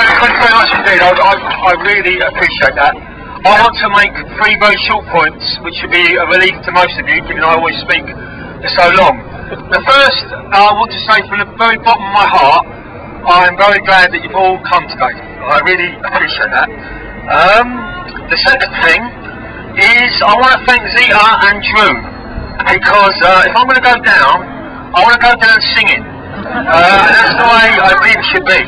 you very much indeed. I really appreciate that. I want to make 3 very short points, which should be a relief to most of you, given I always speak for so long. The first, I want to say from the very bottom of my heart, I am very glad that you've all come today. I really appreciate that. The second thing is I want to thank Zita and Drew, because if I'm going to go down, I want to go down singing. That's the way I believe it should be.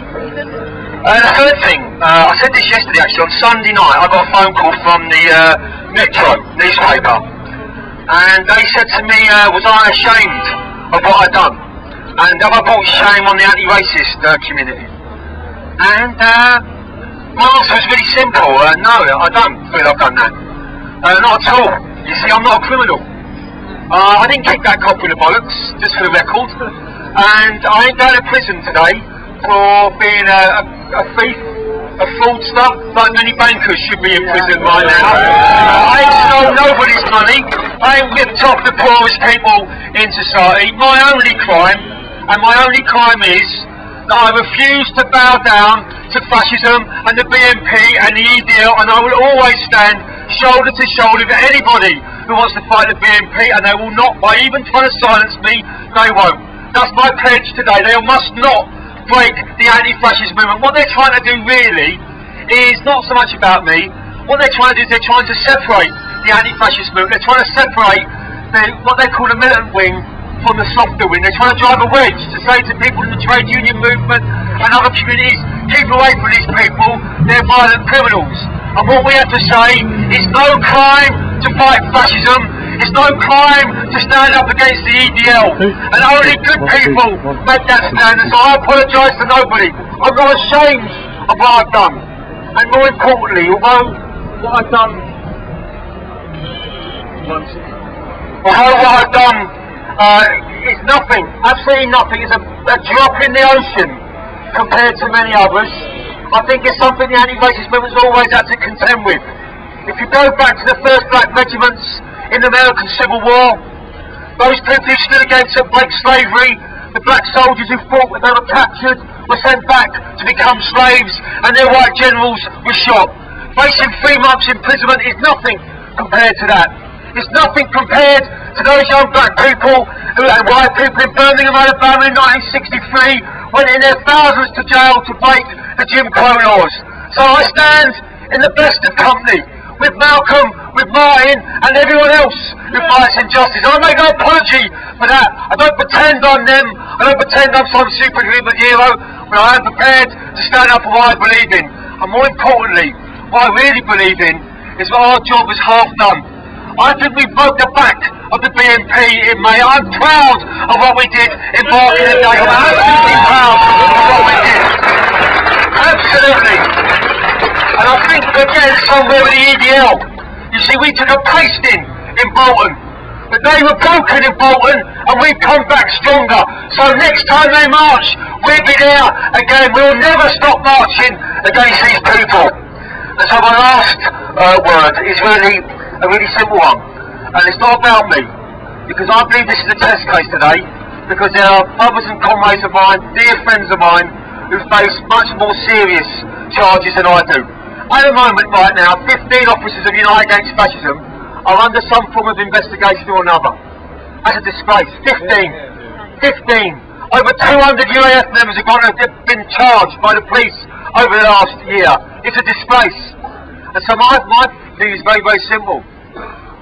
The third thing, I said this yesterday actually, on Sunday night I got a phone call from the Metro newspaper, and they said to me, was I ashamed of what I'd done, and have I brought shame on the anti-racist community? And my answer was really simple, no, I don't feel I've done that. Not at all. You see, I'm not a criminal. I didn't kick that cop in the bollocks, just for the record, and I ain't going to prison today for being a thief, a fraudster, like many bankers should be in prison right now. I ain't stole nobody's money, I ain't ripped off the poorest people in society. My only crime is that I refuse to bow down to fascism and the BNP and the EDL, and I will always stand shoulder to shoulder with anybody who wants to fight the BNP, and they will not, by even trying to silence me, they won't. That's my pledge today. They must not break the anti-fascist movement. What they're trying to do really is not so much about me. What they're trying to do is they're trying to separate the anti-fascist movement. They're trying to separate what they call the militant wing from the softer wing. They're trying to drive a wedge to say to people in the trade union movement and other communities, keep away from these people, they're violent criminals. And what we have to say is no crime to fight fascism, it's no crime to stand up against the EDL, and only good people make that stand, and so I apologise to nobody. I'm not ashamed of what I've done, and more importantly, although what I've done is nothing, absolutely nothing, it's a drop in the ocean compared to many others. I think it's something the anti-racist movement's always had to contend with. If you go back to the first black regiments in the American Civil War, those people who stood against and break slavery, the black soldiers who fought when they were captured, were sent back to become slaves, and their white generals were shot. Facing 3 months imprisonment is nothing compared to that. It's nothing compared to those young black people and white people in Birmingham, Alabama in 1963, went in their thousands to jail to break the Jim Crow laws. So I stand in the best of company with Malcolm, with Martin, and everyone else who fights injustice. I make no apology for that. I don't pretend I'm them. I don't pretend I'm some superhero, but I am prepared to stand up for what I believe in. And more importantly, what I really believe in is that our job is half done. I think we broke the back of the BNP in May. I'm proud of what we did in Barking today. I'm absolutely proud of what we did. Absolutely. And I think we're getting somewhere with the EDL. You see, we took a pasting in Bolton, but they were broken in Bolton, and we've come back stronger. So next time they march, we'll be there again. We'll never stop marching against these people. And so my last word is really a really simple one, and it's not about me, because I believe this is a test case today, because there are brothers and comrades of mine, dear friends of mine, who face much more serious charges than I do. At the moment right now, 15 officers of United Against Fascism are under some form of investigation or another. That's a disgrace. 15. Over 200 UAF members have been charged by the police over the last year. It's a disgrace. And so my view is very, very simple.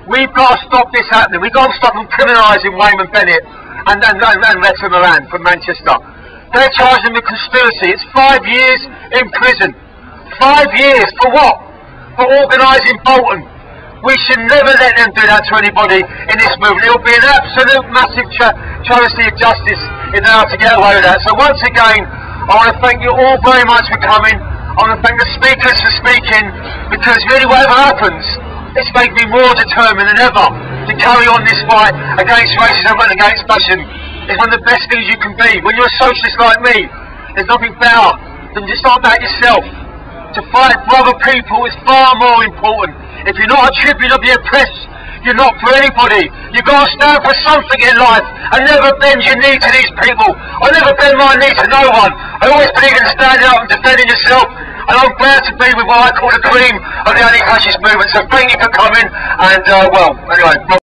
We've got to stop this happening. We've got to stop them criminalising Wayman Bennett and Retta Moran from Manchester. They're charged with conspiracy. It's 5 years in prison. 5 years for what? For organising Bolton. We should never let them do that to anybody in this movement. It will be an absolute massive travesty of justice if they are to get away with that. So once again, I want to thank you all very much for coming. I want to thank the speakers for speaking, because really whatever happens, it's making me more determined than ever to carry on this fight against racism and against fascism. It's one of the best things you can be. When you're a socialist like me, there's nothing better than just not about yourself. To fight for other people is far more important. If you're not a tribune of the oppressed, you're not for anybody. You've got to stand for something in life and never bend your knee to these people. I never bend my knee to no one. I always believe in standing up and defending yourself, and I'm glad to be with what I call the cream of the anti-fascist movement. So thank you for coming, and well, anyway.